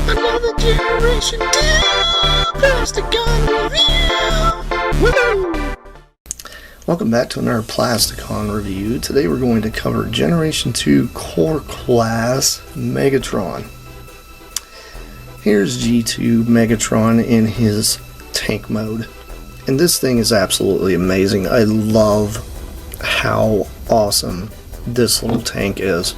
Another Generation 2 Plasticon review! Woo! Welcome back to another Plasticon review. Today we're going to cover Generation 2 Core Class Megatron. Here's G2 Megatron in his tank mode. And this thing is absolutely amazing. I love how awesome this little tank is.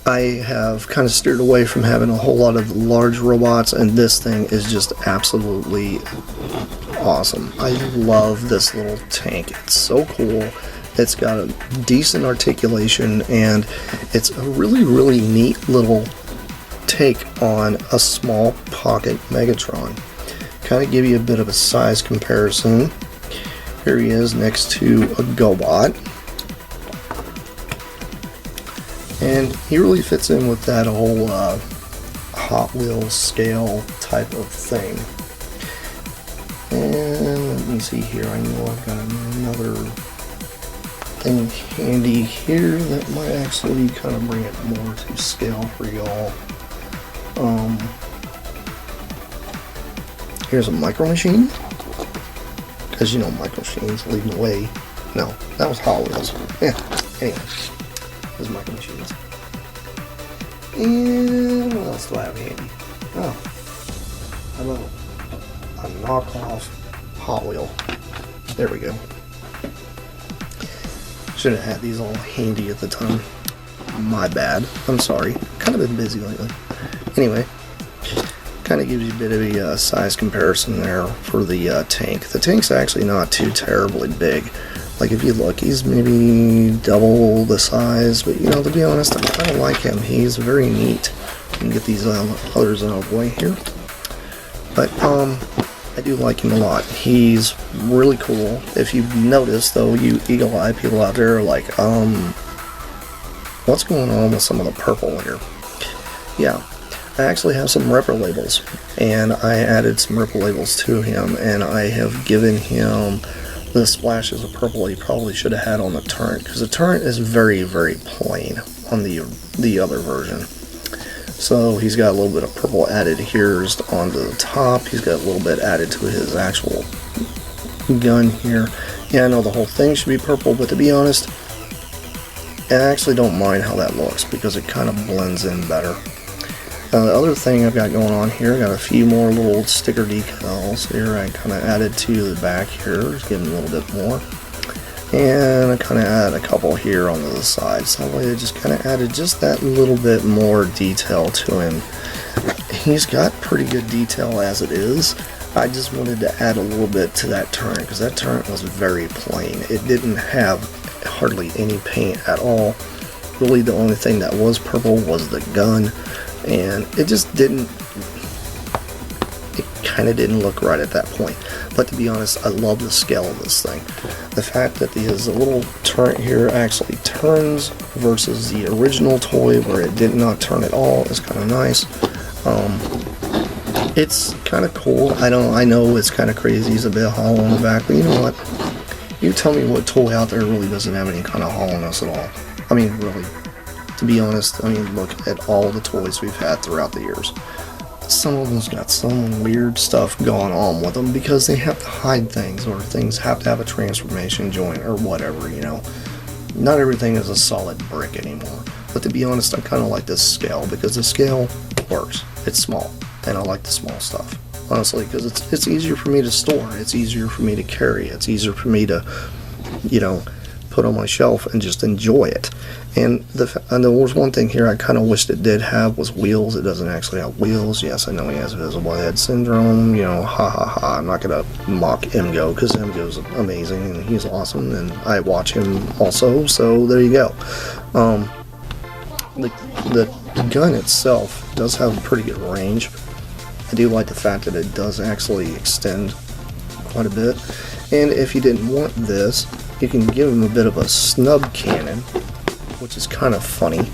I have kind of steered away from having a whole lot of large robots, and this thing is just absolutely awesome. I love this little tank. It's so cool. It's got a decent articulation, and it's a really neat little take on a small pocket Megatron. Kind of give you a bit of a size comparison. Here he is next to a GoBot. And he really fits in with that whole Hot Wheels scale type of thing. And let me see here, I know I've got another thing handy here that might actually kind of bring it more to scale for y'all. Here's a Micro Machine, because you know Micro Machines leading the way. No, that was Hot Wheels. Yeah, anyway. Those Micro Machines. And what else do I have handy? Oh, how about a knockoff Hot Wheel? There we go. Should have had these all handy at the time. My bad. I'm sorry. Kind of been busy lately. Anyway, kind of gives you a bit of a size comparison there for the tank. The tank's actually not too terribly big. Like, if you look, he's maybe double the size, but you know, to be honest, I kind of like him. He's very neat. You can get these others out of the way here. But, I do like him a lot. He's really cool. If you've noticed, though, you eagle-eye people out there are like, what's going on with some of the purple here? Yeah, I actually have some Ripper labels, and I added some Ripper labels to him, and I have given him the splashes of purple he probably should have had on the turret, because the turret is very plain on the other version. So he's got a little bit of purple added here onto the top. He's got a little bit added to his actual gun here. Yeah, I know the whole thing should be purple, but to be honest, I actually don't mind how that looks because it kind of blends in better. The other thing I've got going on here, I got a few more little sticker decals here. I kind of added to the back here, just give them a little bit more. And I kind of added a couple here on the sides. So that way I just kind of added just that little bit more detail to him. He's got pretty good detail as it is. I just wanted to add a little bit to that turret because that turret was very plain. It didn't have hardly any paint at all. Really the only thing that was purple was the gun. And it just didn't, it kind of didn't look right at that point. But to be honest, I love the scale of this thing. The fact that his little turret here actually turns versus the original toy where it did not turn at all is kind of nice. It's kind of cool. I know it's kind of crazy. He's a bit hollow on the back, but you know what? You tell me what toy out there really doesn't have any kind of hollowness at all. I mean, really. To be honest, I mean, look at all the toys we've had throughout the years. Some of them's got some weird stuff going on with them because they have to hide things, or things have to have a transformation joint, or whatever, you know. Not everything is a solid brick anymore. But to be honest, I kind of like this scale because the scale works. It's small, and I like the small stuff. Honestly, because it's easier for me to store. It's easier for me to carry. It's easier for me to, you know, put on my shelf and just enjoy it. And there was one thing here I kind of wished it did have was wheels. It doesn't actually have wheels. Yes, I know he has visible head syndrome, you know, ha ha ha. I'm not gonna mock Emgo because Emgo's amazing and he's awesome and I watch him also, so there you go. The gun itself does have a pretty good range. I do like the fact that it does actually extend quite a bit. And if you didn't want this, you can give him a bit of a snub cannon, which is kind of funny,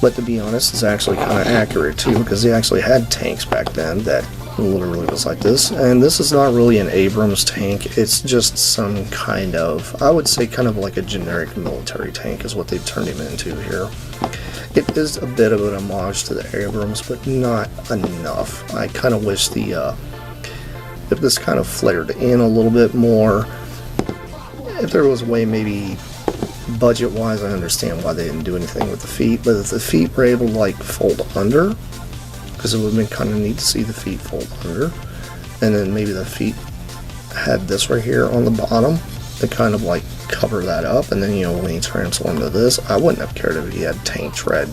but to be honest, it's actually kind of accurate too, because they actually had tanks back then that literally was like this. And this is not really an Abrams tank, it's just some kind of, I would say kind of like a generic military tank is what they've turned him into here. It is a bit of an homage to the Abrams, but not enough. I kind of wish if this kind of flared in a little bit more, if there was a way, maybe budget-wise, I understand why they didn't do anything with the feet, but if the feet were able to like fold under, because it would have been kind of neat to see the feet fold under, and then maybe the feet had this right here on the bottom to kind of like cover that up, and then, you know, when he transformed to this, I wouldn't have cared if he had tank tread,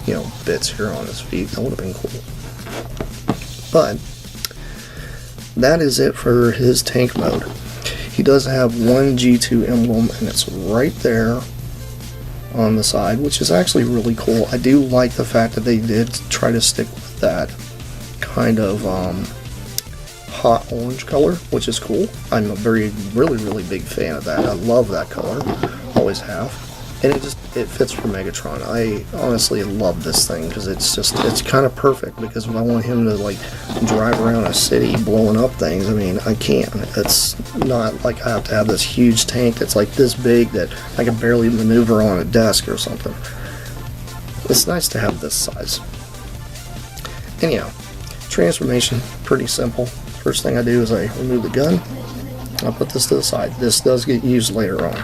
you know, bits here on his feet. That would have been cool. But that is it for his tank mode. He does have one G2 emblem, and it's right there on the side, which is actually really cool. I do like the fact that they did try to stick with that kind of hot orange color, which is cool. I'm a really big fan of that. I love that color, always have, and it fits for Megatron. I honestly love this thing because it's kind of perfect, because if I want him to like drive around a city blowing up things, I mean, I can. It's not like I have to have this huge tank that's like this big that I can barely maneuver on a desk or something. It's nice to have this size. Anyhow, transformation, pretty simple. First thing I do is I remove the gun. I'll put this to the side. This does get used later on.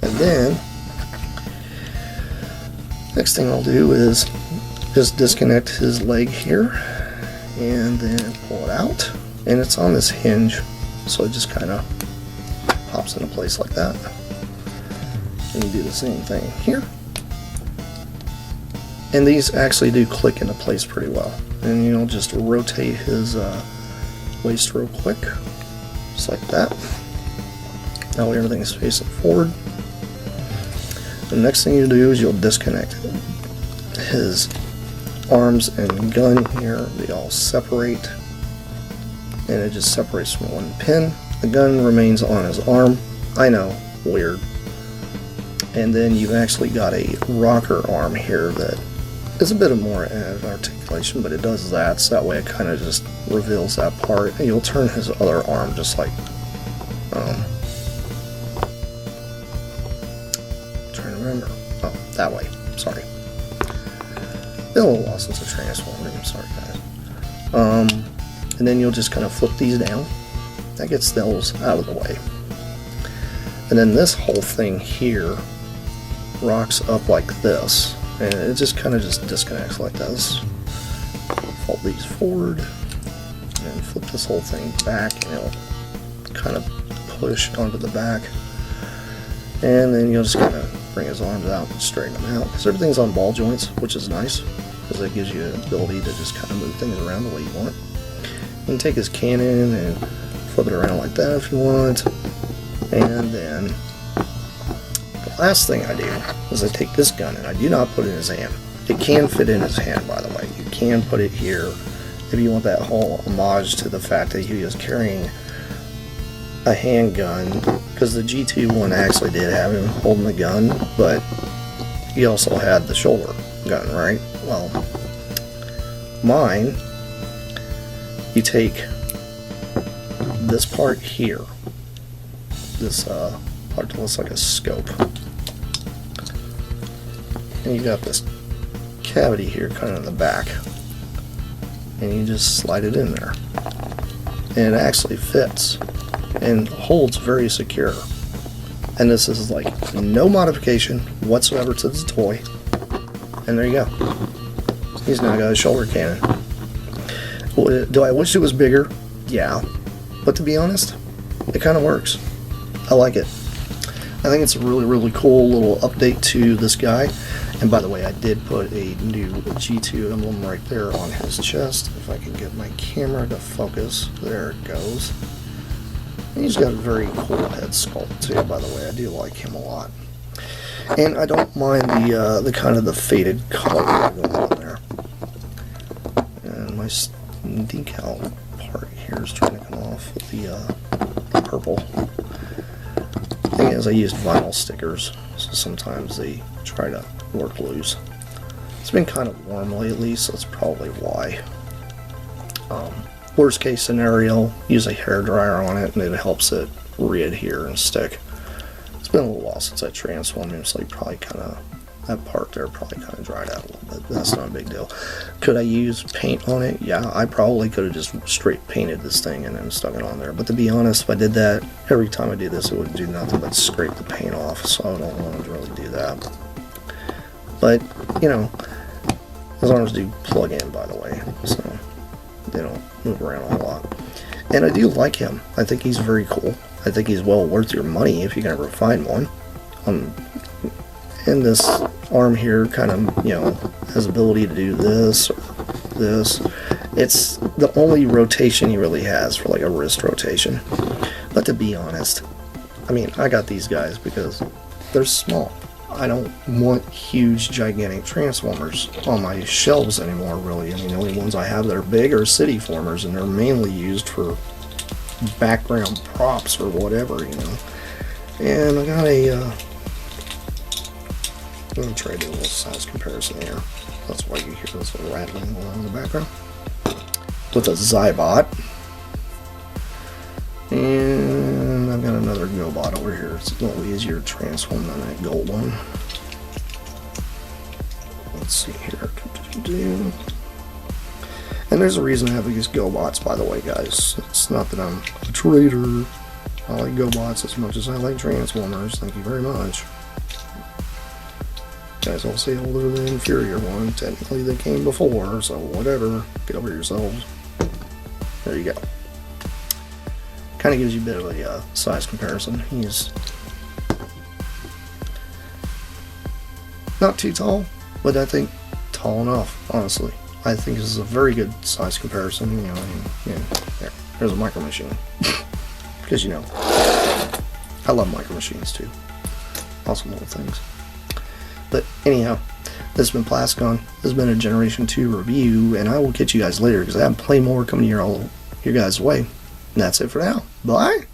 And then, next thing I'll do is just disconnect his leg here, and then pull it out. And it's on this hinge, so it just kind of pops into place like that. And you do the same thing here. And these actually do click into place pretty well. And you'll just rotate his waist real quick, just like that. That way everything is facing forward. The next thing you do is you'll disconnect his arms and gun here. They all separate, and it just separates from one pin. The gun remains on his arm. I know, weird. And then you've actually got a rocker arm here that is a bit of more articulation, but it does that, so that way it kind of just reveals that part. And you'll turn his other arm just like remember. Oh, that way. Sorry. Been a little while since I transformed. I'm sorry, guys. And then you'll just kind of flip these down. That gets those out of the way. And then this whole thing here rocks up like this, and it just kind of just disconnects like this. Fold these forward, and flip this whole thing back, and it'll kind of push onto the back. And then you'll just kind of bring his arms out and straighten them out, because everything's on ball joints, which is nice, because it gives you an ability to just kind of move things around the way you want. You can take his cannon and flip it around like that if you want. And then the last thing I do is I take this gun, and I do not put it in his hand. It can fit in his hand, by the way. You can put it here if you want that whole homage to the fact that he was carrying a handgun, because the G2 one actually did have him holding the gun, but he also had the shoulder gun, right? Well, mine, you take this part here, this part that looks like a scope, and you got this cavity here kind of in the back, and you just slide it in there, and it actually fits and holds very secure. And this is like no modification whatsoever to this toy, and there you go. He's now got a shoulder cannon. Do I wish it was bigger? Yeah, but to be honest, it kind of works. I like it. I think it's a really cool little update to this guy. And by the way, I did put a new G2 emblem right there on his chest. If I can get my camera to focus, there it goes. And he's got a very cool head sculpt too, by the way. I do like him a lot. And I don't mind the kind of the faded color going on there. And my decal part here is trying to come off with the purple. The thing is, I used vinyl stickers, so sometimes they try to work loose. It's been kind of warm lately, so that's probably why. Worst case scenario, use a hairdryer on it and it helps it re-adhere and stick. It's been a little while since I transformed him, so he probably kind of, that part there probably kind of dried out a little bit. That's not a big deal. Could I use paint on it? Yeah, I probably could have just straight painted this thing and then stuck it on there. But to be honest, if I did that, every time I do this, it would do nothing but scrape the paint off, so I don't want to really do that. But, you know, as arms do plug in, by the way, so they don't move around a whole lot. And I do like him. I think he's very cool. I think he's well worth your money if you can ever find one. And this arm here kind of, you know, has ability to do this, this. It's the only rotation he really has for like a wrist rotation. But to be honest, I mean, I got these guys because they're small. I don't want huge, gigantic transformers on my shelves anymore, really. I mean, the only ones I have that are big are city formers, and they're mainly used for background props or whatever, you know. And I got a, let me try to do a little size comparison here. That's why you hear this little rattling going on in the background. With a Zybot. And I've got another GoBot over here. It's a little easier to transform than that gold one. Let's see here. And there's a reason I have these GoBots, by the way, guys. It's not that I'm a traitor. I like GoBots as much as I like Transformers. Thank you very much. You guys all say, oh, they're the inferior one. Technically, they came before, so whatever. Get over yourselves. There you go. Kind of gives you a bit of a size comparison. He's not too tall, but I think tall enough, honestly. I think this is a very good size comparison. You know, there's a Micro Machine. Because, you know, I love Micro Machines too. Awesome little things. But anyhow, this has been Plasticon. This has been a Generation 2 review, and I will catch you guys later because I have plenty more coming your guys' way. And that's it for now. Bye!